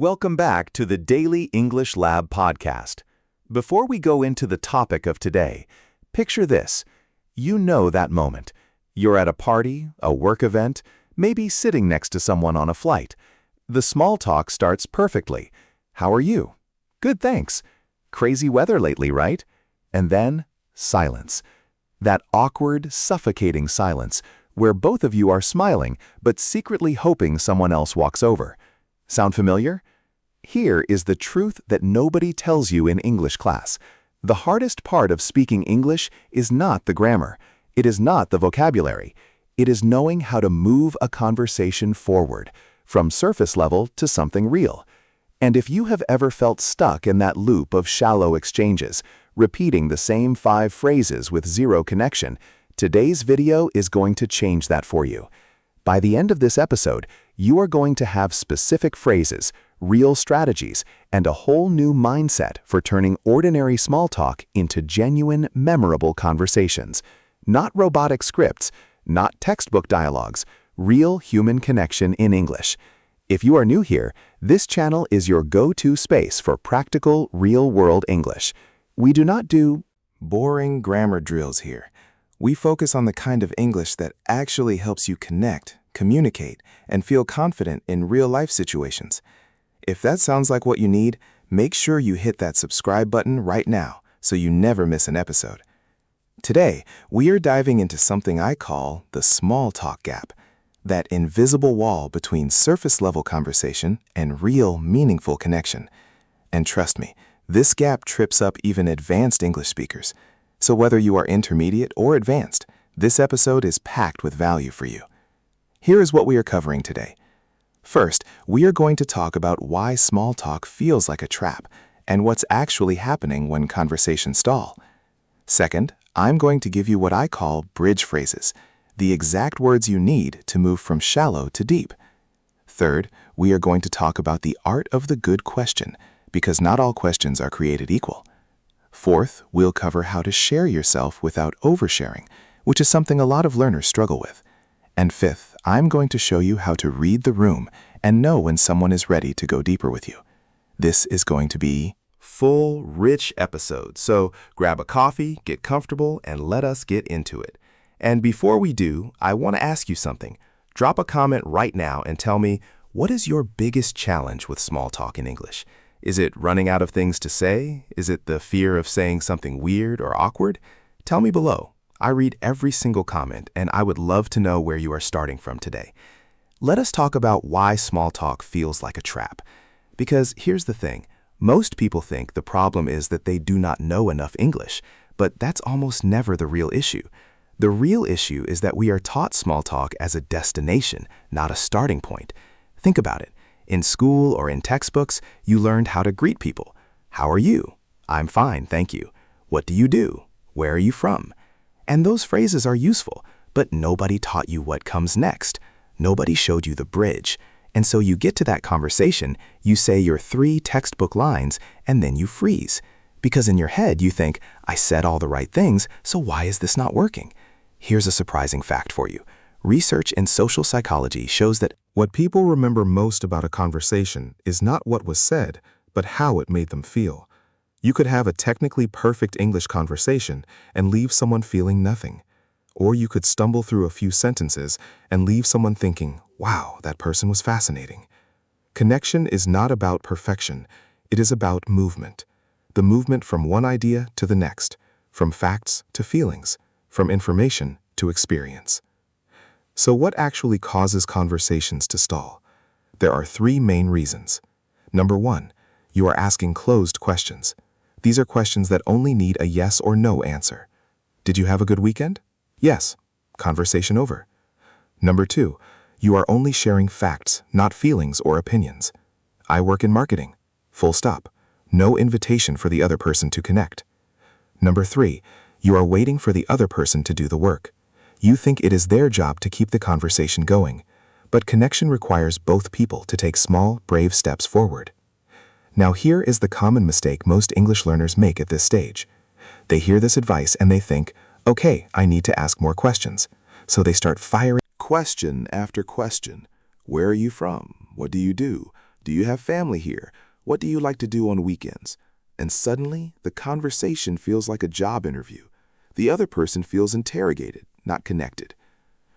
Welcome back to the Daily English Lab podcast. Before we go into the topic of today, picture this. You know that moment. You're at a party, a work event, maybe sitting next to someone on a flight. The small talk starts perfectly. How are you? Good, thanks. Crazy weather lately, right? And then, silence. That awkward, suffocating silence where both of you are smiling but secretly hoping someone else walks over. Sound familiar? Here is the truth that nobody tells you in English class. The hardest part of speaking English is not the grammar. It is not the vocabulary. It is knowing how to move a conversation forward, from surface level to something real. And if you have ever felt stuck in that loop of shallow exchanges, repeating the same 5 phrases with zero connection, today's video is going to change that for you. By the end of this episode, you are going to have specific phrases, real strategies, and a whole new mindset for turning ordinary small talk into genuine, memorable conversations. Not robotic scripts, not textbook dialogues, real human connection in English. If you are new here, this channel is your go-to space for practical, real-world English. We do not do boring grammar drills here. We focus on the kind of English that actually helps you connect, communicate, and feel confident in real-life situations. If that sounds like what you need, make sure you hit that subscribe button right now so you never miss an episode. Today, we are diving into something I call the small talk gap, that invisible wall between surface-level conversation and real, meaningful connection. And trust me, this gap trips up even advanced English speakers. So whether you are intermediate or advanced, this episode is packed with value for you. Here is what we are covering today. First, we are going to talk about why small talk feels like a trap and what's actually happening when conversations stall. Second, I'm going to give you what I call bridge phrases, the exact words you need to move from shallow to deep. Third, we are going to talk about the art of the good question, because not all questions are created equal. Fourth, we'll cover how to share yourself without oversharing, which is something a lot of learners struggle with. And fifth, I'm going to show you how to read the room and know when someone is ready to go deeper with you. This is going to be full, rich episode, so grab a coffee, get comfortable, and let us get into it. And before we do, I want to ask you something. Drop a comment right now and tell me, what is your biggest challenge with small talk in English? Is it running out of things to say? Is it the fear of saying something weird or awkward? Tell me below. I read every single comment, and I would love to know where you are starting from today. Let us talk about why small talk feels like a trap. Because here's the thing. Most people think the problem is that they do not know enough English, but that's almost never the real issue. The real issue is that we are taught small talk as a destination, not a starting point. Think about it. In school or in textbooks, you learned how to greet people. How are you? I'm fine, thank you. What do you do? Where are you from? And those phrases are useful, but nobody taught you what comes next. Nobody showed you the bridge. And so you get to that conversation, you say your 3 textbook lines, and then you freeze. Because in your head you think, I said all the right things, so why is this not working? Here's a surprising fact for you. Research in social psychology shows that what people remember most about a conversation is not what was said, but how it made them feel. You could have a technically perfect English conversation and leave someone feeling nothing. Or you could stumble through a few sentences and leave someone thinking, wow, that person was fascinating. Connection is not about perfection. It is about movement. The movement from one idea to the next, from facts to feelings, from information to experience. So what actually causes conversations to stall? There are 3 main reasons. Number 1, you are asking closed questions. These are questions that only need a yes or no answer. Did you have a good weekend? Yes. Conversation over. Number 2, you are only sharing facts, not feelings or opinions. I work in marketing. Full stop. No invitation for the other person to connect. Number 3, you are waiting for the other person to do the work. You think it is their job to keep the conversation going, but connection requires both people to take small, brave steps forward. Now here is the common mistake most English learners make at this stage. They hear this advice and they think, okay, I need to ask more questions. So they start firing question after question. Where are you from? What do you do? Do you have family here? What do you like to do on weekends? And suddenly, the conversation feels like a job interview. The other person feels interrogated, not connected.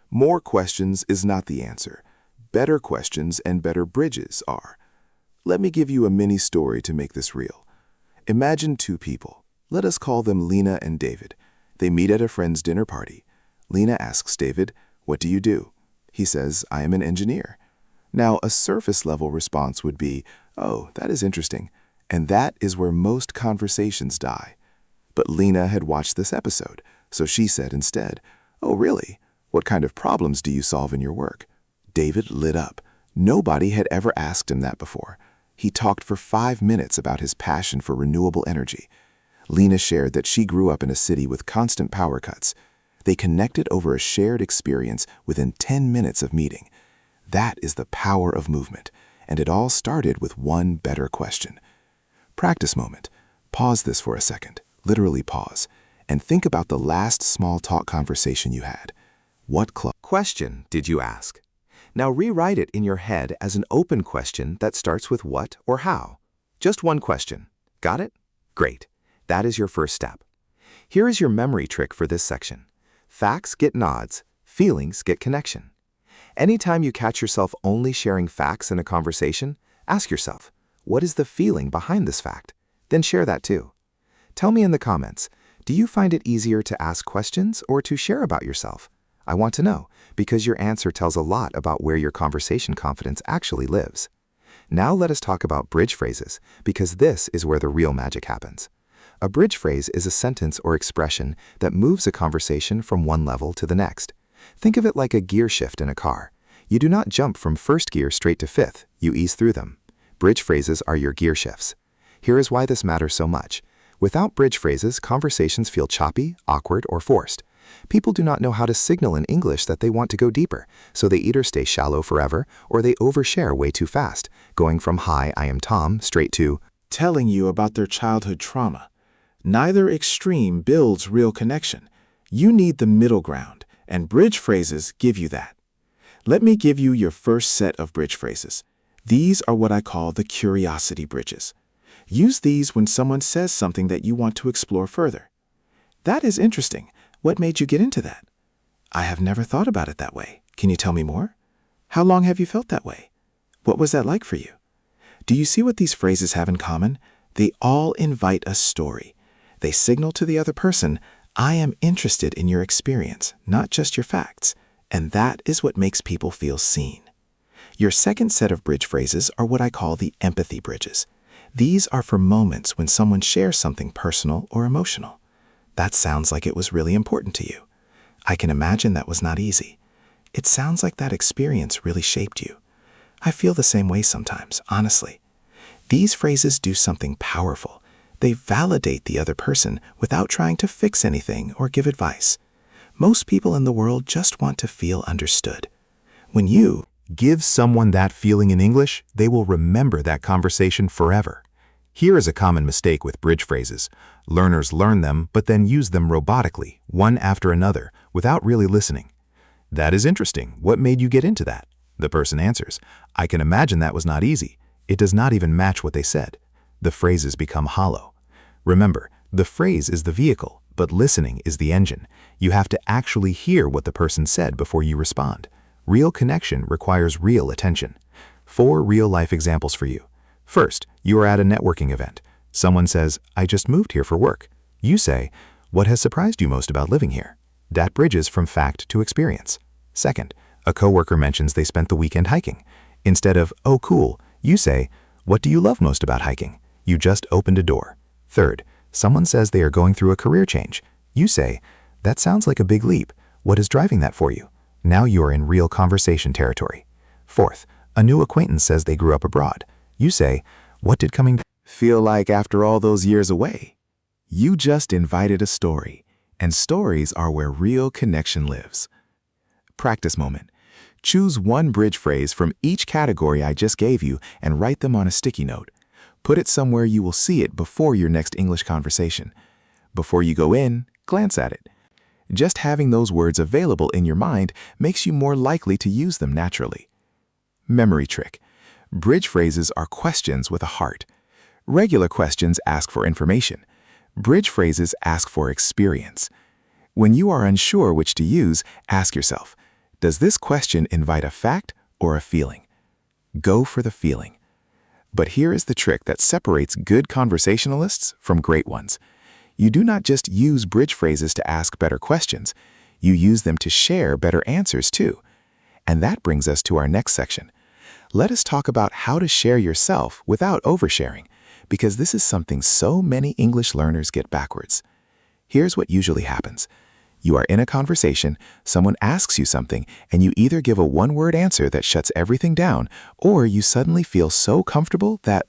More questions is not the answer. Better questions and better bridges are. Let me give you a mini story to make this real. Imagine two people. Let us call them Lena and David. They meet at a friend's dinner party. Lena asks David, "What do you do?" He says, "I am an engineer." Now, a surface-level response would be, "Oh, that is interesting." And that is where most conversations die. But Lena had watched this episode, so she said instead, "Oh, really? What kind of problems do you solve in your work?" David lit up. Nobody had ever asked him that before. He talked for 5 minutes about his passion for renewable energy. Lena shared that she grew up in a city with constant power cuts. They connected over a shared experience within 10 minutes of meeting. That is the power of movement, and it all started with one better question. Practice moment. Pause this for a second, literally pause, and think about the last small talk conversation you had. What question did you ask? Now rewrite it in your head as an open question that starts with what or how. Just one question. Got it? Great. That is your first step. Here is your memory trick for this section. Facts get nods, feelings get connection. Anytime you catch yourself only sharing facts in a conversation, ask yourself, what is the feeling behind this fact? Then share that too. Tell me in the comments, do you find it easier to ask questions or to share about yourself? I want to know, because your answer tells a lot about where your conversation confidence actually lives. Now let us talk about bridge phrases, because this is where the real magic happens. A bridge phrase is a sentence or expression that moves a conversation from one level to the next. Think of it like a gear shift in a car. You do not jump from first gear straight to fifth, you ease through them. Bridge phrases are your gear shifts. Here is why this matters so much. Without bridge phrases, conversations feel choppy, awkward, or forced. People do not know how to signal in English that they want to go deeper, so they either stay shallow forever or they overshare way too fast, going from "Hi, I am Tom" straight to telling you about their childhood trauma. Neither extreme builds real connection. You need the middle ground, and bridge phrases give you that. Let me give you your first set of bridge phrases. These are what I call the curiosity bridges. Use these when someone says something that you want to explore further. "That is interesting. What made you get into that?" "I have never thought about it that way. Can you tell me more?" "How long have you felt that way?" "What was that like for you?" Do you see what these phrases have in common? They all invite a story. They signal to the other person, "I am interested in your experience, not just your facts." And that is what makes people feel seen. Your second set of bridge phrases are what I call the empathy bridges. These are for moments when someone shares something personal or emotional. "That sounds like it was really important to you." "I can imagine that was not easy." "It sounds like that experience really shaped you." "I feel the same way sometimes, honestly." These phrases do something powerful. They validate the other person without trying to fix anything or give advice. Most people in the world just want to feel understood. When you Give someone that feeling in English, they will remember that conversation forever. Here is a common mistake with bridge phrases. Learners learn them, but then use them robotically, one after another, without really listening. "That is interesting. What made you get into that?" The person answers, "I can imagine that was not easy." It does not even match what they said. The phrases become hollow. Remember, the phrase is the vehicle, but listening is the engine. You have to actually hear what the person said before you respond. Real connection requires real attention. 4 real-life examples for you. First, you are at a networking event. Someone says, "I just moved here for work." You say, "What has surprised you most about living here?" That bridges from fact to experience. Second, a coworker mentions they spent the weekend hiking. Instead of, "Oh, cool," you say, "What do you love most about hiking?" You just opened a door. Third, someone says they are going through a career change. You say, "That sounds like a big leap. What is driving that for you?" Now you are in real conversation territory. Fourth, a new acquaintance says they grew up abroad. You say, "What did coming feel like after all those years away?" You just invited a story, and stories are where real connection lives. Practice moment. Choose one bridge phrase from each category I just gave you and write them on a sticky note. Put it somewhere you will see it before your next English conversation. Before you go in, glance at it. Just having those words available in your mind makes you more likely to use them naturally. Memory trick. Bridge phrases are questions with a heart. Regular questions ask for information. Bridge phrases ask for experience. When you are unsure which to use, ask yourself, does this question invite a fact or a feeling? Go for the feeling. But here is the trick that separates good conversationalists from great ones. You do not just use bridge phrases to ask better questions. You use them to share better answers too. And that brings us to our next section. Let us talk about how to share yourself without oversharing, because this is something so many English learners get backwards. Here's what usually happens. You are in a conversation, someone asks you something, and you either give a one-word answer that shuts everything down, or you suddenly feel so comfortable that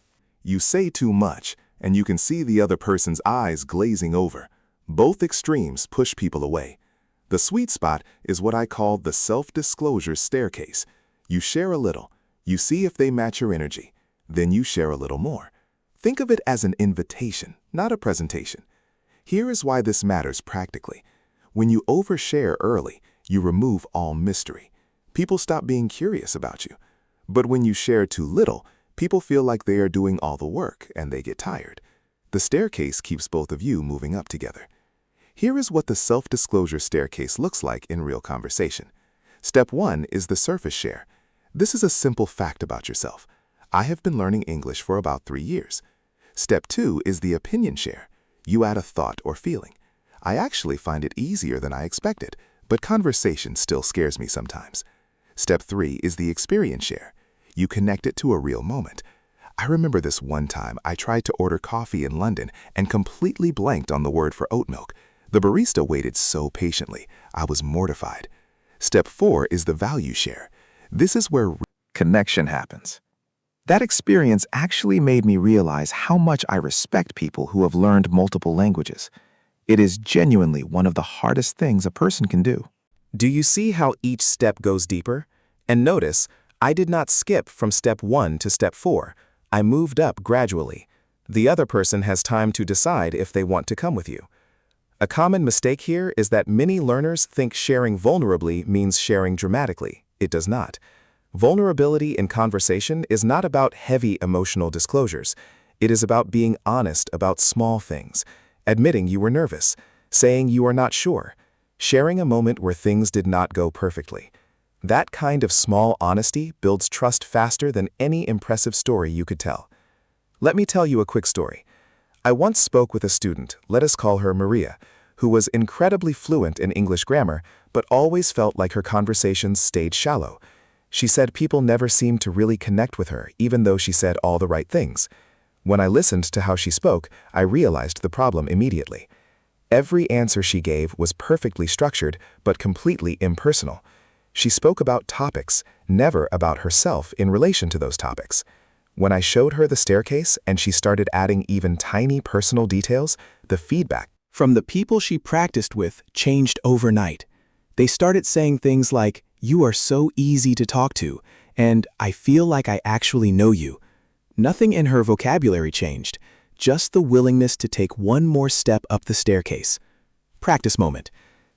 You say too much, and you can see the other person's eyes glazing over. Both extremes push people away. The sweet spot is what I call the self-disclosure staircase. You share a little, you see if they match your energy, then you share a little more. Think of it as an invitation, not a presentation. Here is why this matters practically. When you overshare early, you remove all mystery. People stop being curious about you. But when you share too little, people feel like they are doing all the work and they get tired. The staircase keeps both of you moving up together. Here is what the self-disclosure staircase looks like in real conversation. Step 1 is the surface share. This is a simple fact about yourself. I have been learning English for about 3 years. Step 2 is the opinion share. You add a thought or feeling. I actually find it easier than I expected, but conversation still scares me sometimes. Step 3 is the experience share. You connect it to a real moment. I remember this one time I tried to order coffee in London and completely blanked on the word for oat milk. The barista waited so patiently, I was mortified. Step 4 is the value share. This is where connection happens. That experience actually made me realize how much I respect people who have learned multiple languages. It is genuinely one of the hardest things a person can do. Do you see how each step goes deeper? And notice, I did not skip from step 1 to step 4. I moved up gradually. The other person has time to decide if they want to come with you. A common mistake here is that many learners think sharing vulnerably means sharing dramatically. It does not. Vulnerability in conversation is not about heavy emotional disclosures. It is about being honest about small things, admitting you were nervous, saying you are not sure, sharing a moment where things did not go perfectly. That kind of small honesty builds trust faster than any impressive story you could tell. Let me tell you a quick story. I once spoke with a student, let us call her Maria, who was incredibly fluent in English grammar, but always felt like her conversations stayed shallow. She said people never seemed to really connect with her, even though she said all the right things. When I listened to how she spoke, I realized the problem immediately. Every answer she gave was perfectly structured, but completely impersonal. She spoke about topics, never about herself in relation to those topics. When I showed her the staircase and she started adding even tiny personal details, the feedback from the people she practiced with changed overnight. They started saying things like, "You are so easy to talk to," and "I feel like I actually know you." Nothing in her vocabulary changed, just the willingness to take one more step up the staircase. Practice moment.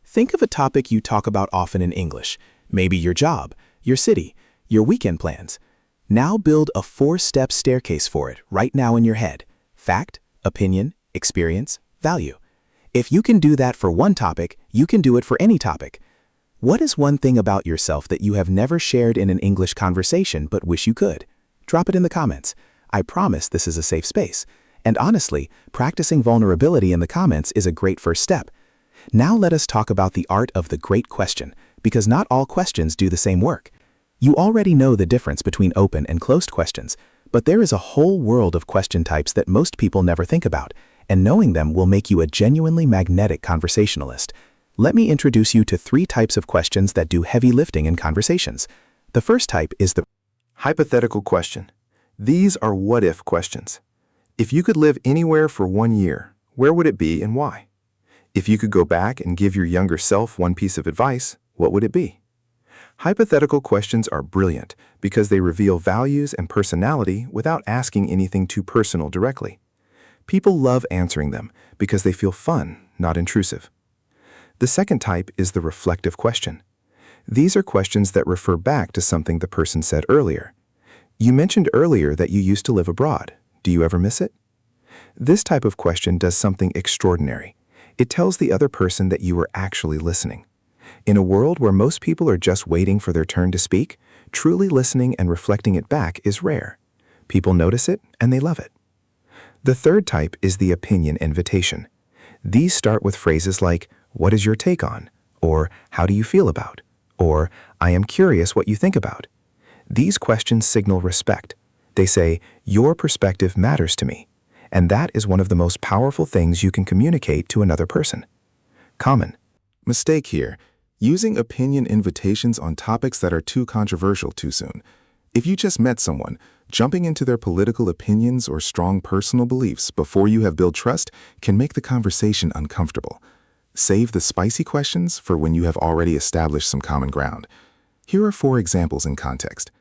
Think of a topic you talk about often in English, maybe your job, your city, your weekend plans. Now build a 4-step staircase for it right now in your head. Fact, opinion, experience, value. If you can do that for one topic, you can do it for any topic. What is one thing about yourself that you have never shared in an English conversation but wish you could? Drop it in the comments. I promise this is a safe space. And honestly, practicing vulnerability in the comments is a great first step. Now let us talk about the art of the great question, because not all questions do the same work. You already know the difference between open and closed questions, but there is a whole world of question types that most people never think about, and knowing them will make you a genuinely magnetic conversationalist. Let me introduce you to 3 types of questions that do heavy lifting in conversations. The first type is the hypothetical question. These are what-if questions. If you could live anywhere for 1 year, where would it be and why? If you could go back and give your younger self one piece of advice, what would it be? Hypothetical questions are brilliant because they reveal values and personality without asking anything too personal directly. People love answering them because they feel fun, not intrusive. The second type is the reflective question. These are questions that refer back to something the person said earlier. You mentioned earlier that you used to live abroad. Do you ever miss it? This type of question does something extraordinary. It tells the other person that you were actually listening. In a world where most people are just waiting for their turn to speak, truly listening and reflecting it back is rare. People notice it and they love it. The third type is the opinion invitation. These start with phrases like, "What is your take on?" or "How do you feel about?" or "I am curious what you think about." These questions signal respect. They say, "Your perspective matters to me." And that is one of the most powerful things you can communicate to another person. Common. Mistake here. Using opinion invitations on topics that are too controversial too soon. If you just met someone, jumping into their political opinions or strong personal beliefs before you have built trust can make the conversation uncomfortable. Save the spicy questions for when you have already established some common ground. Here are 4 examples in context.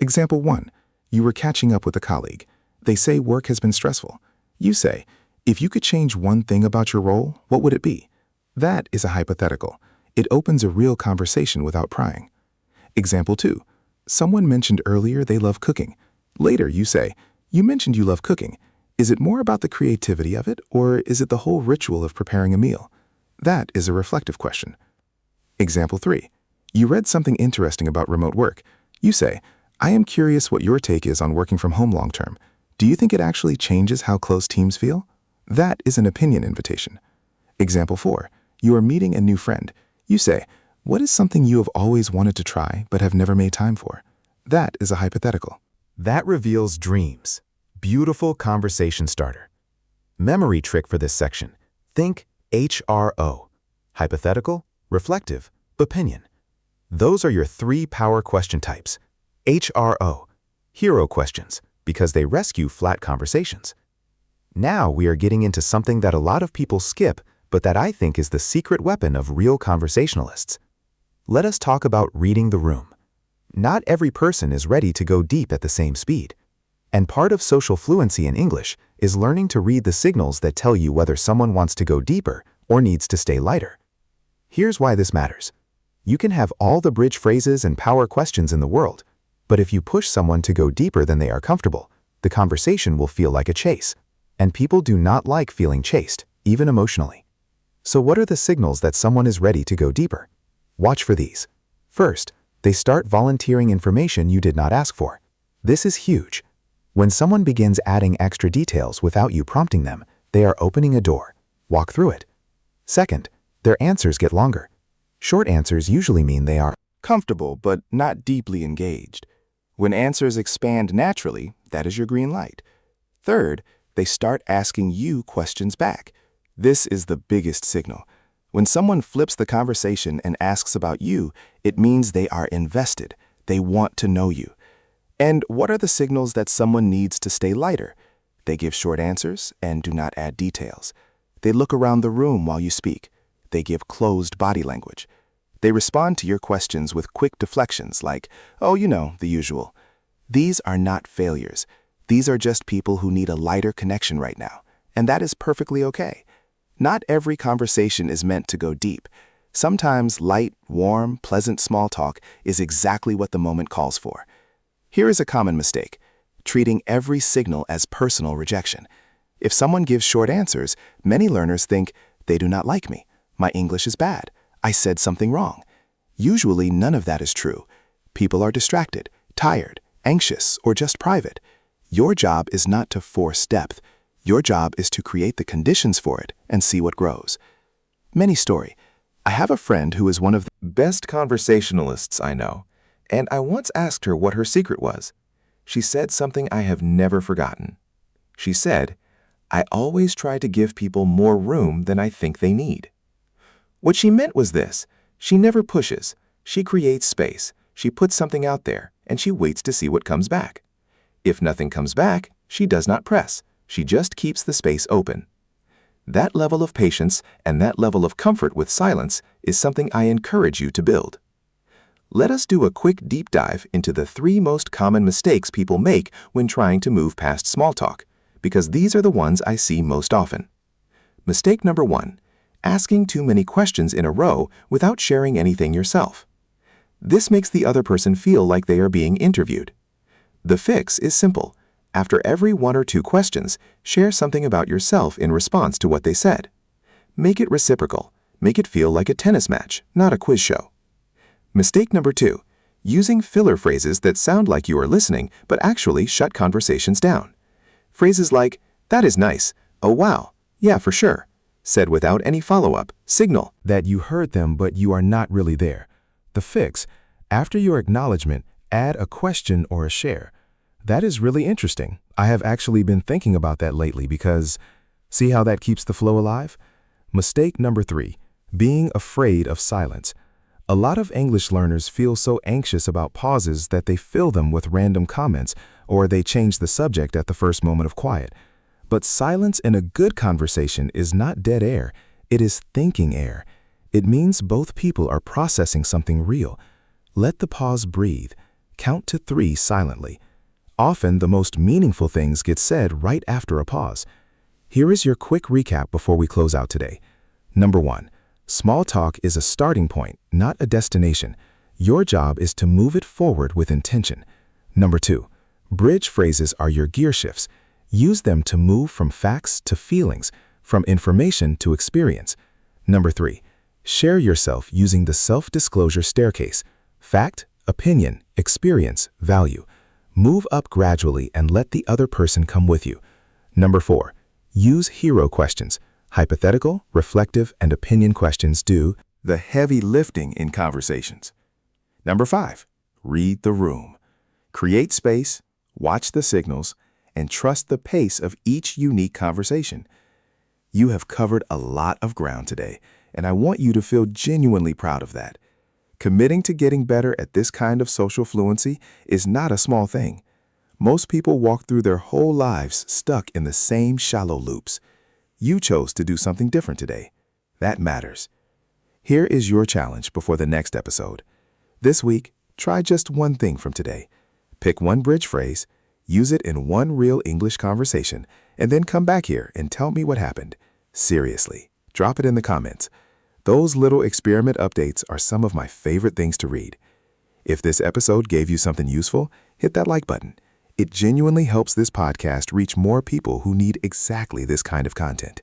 Example 1. You were catching up with a colleague. They say work has been stressful. You say, "If you could change one thing about your role, what would it be?" That is a hypothetical. It opens a real conversation without prying. Example 2. Someone mentioned earlier they love cooking. Later you say, "You mentioned you love cooking. Is it more about the creativity of it, or is it the whole ritual of preparing a meal?" That is a reflective question. Example 3. You read something interesting about remote work. You say, "I am curious what your take is on working from home long term. Do you think it actually changes how close teams feel?" That is an opinion invitation. Example 4. You are meeting a new friend. You say, "What is something you have always wanted to try but have never made time for?" That is a hypothetical. That reveals dreams. Beautiful conversation starter. Memory trick for this section. Think HRO. Hypothetical, reflective, opinion. Those are your 3 power question types. HRO, hero questions, because they rescue flat conversations. Now we are getting into something that a lot of people skip, but that I think is the secret weapon of real conversationalists. Let us talk about reading the room. Not every person is ready to go deep at the same speed. And part of social fluency in English is learning to read the signals that tell you whether someone wants to go deeper or needs to stay lighter. Here's why this matters. You can have all the bridge phrases and power questions in the world, but if you push someone to go deeper than they are comfortable, the conversation will feel like a chase. And people do not like feeling chased, even emotionally. So what are the signals that someone is ready to go deeper? Watch for these. First, they start volunteering information you did not ask for. This is huge. When someone begins adding extra details without you prompting them, they are opening a door. Walk through it. Second, their answers get longer. Short answers usually mean they are Comfortable but not deeply engaged. When answers expand naturally, that is your green light. Third, they start asking you questions back. This is the biggest signal. When someone flips the conversation and asks about you, it means they are invested. They want to know you. And what are the signals that someone needs to stay lighter? They give short answers and do not add details. They look around the room while you speak. They give closed body language. They respond to your questions with quick deflections like, "Oh, you know, the usual." These are not failures. These are just people who need a lighter connection right now. And that is perfectly okay. Not every conversation is meant to go deep. Sometimes light, warm, pleasant small talk is exactly what the moment calls for. Here is a common mistake: treating every signal as personal rejection. If someone gives short answers, many learners think, "They do not like me. My English is bad. I said something wrong." Usually, none of that is true. People are distracted, tired, anxious, or just private. Your job is not to force depth. Your job is to create the conditions for it and see what grows. Mini story. I have a friend who is one of the Best conversationalists I know, and I once asked her what her secret was. She said something I have never forgotten. She said, "I always try to give people more room than I think they need." What she meant was this: she never pushes. She creates space. She puts something out there, and she waits to see what comes back. If nothing comes back, she does not press. She just keeps the space open. That level of patience and that level of comfort with silence is something I encourage you to build. Let us do a quick deep dive into the 3 most common mistakes people make when trying to move past small talk, because these are the ones I see most often. Mistake number 1, asking too many questions in a row without sharing anything yourself. This makes the other person feel like they are being interviewed. The fix is simple. After every 1 or 2 questions, share something about yourself in response to what they said. Make it reciprocal. Make it feel like a tennis match, not a quiz show. Mistake number 2. Using filler phrases that sound like you are listening but actually shut conversations down. Phrases like, "That is nice," "Oh wow," "Yeah, for sure," said without any follow-up, signal That you heard them but you are not really there. The fix, after your acknowledgement, add a question or a share. That is really interesting. I have actually been thinking about that lately because, see how that keeps the flow alive? Mistake number 3, being afraid of silence. A lot of English learners feel so anxious about pauses that they fill them with random comments or they change the subject at the first moment of quiet. But silence in a good conversation is not dead air, it is thinking air. It means both people are processing something real. Let the pause breathe. Count to 3 silently. Often, the most meaningful things get said right after a pause. Here is your quick recap before we close out today. Number 1. Small talk is a starting point, not a destination. Your job is to move it forward with intention. Number 2. Bridge phrases are your gear shifts. Use them to move from facts to feelings, from information to experience. Number 3. Share yourself using the self-disclosure staircase. Fact, opinion, experience, value. Move up gradually and let the other person come with you. Number 4. Use hero questions. Hypothetical, reflective, and opinion questions do the heavy lifting in conversations. Number 5. Read the room. Create space, watch the signals, and trust the pace of each unique conversation. You have covered a lot of ground today, and I want you to feel genuinely proud of that. Committing to getting better at this kind of social fluency is not a small thing. Most people walk through their whole lives stuck in the same shallow loops. You chose to do something different today. That matters. Here is your challenge before the next episode. This week, try just one thing from today. Pick one bridge phrase, use it in one real English conversation, and then come back here and tell me what happened. Seriously, drop it in the comments. Those little experiment updates are some of my favorite things to read. If this episode gave you something useful, hit that like button. It genuinely helps this podcast reach more people who need exactly this kind of content.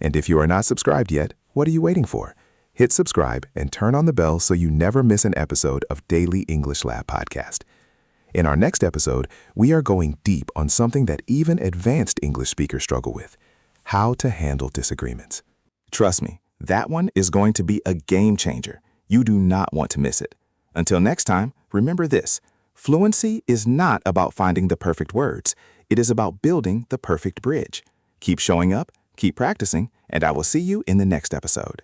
And if you are not subscribed yet, what are you waiting for? Hit subscribe and turn on the bell so you never miss an episode of Daily English Lab Podcast. In our next episode, we are going deep on something that even advanced English speakers struggle with: how to handle disagreements. Trust me, that one is going to be a game changer. You do not want to miss it. Until next time, remember this: fluency is not about finding the perfect words. It is about building the perfect bridge. Keep showing up, keep practicing, and I will see you in the next episode.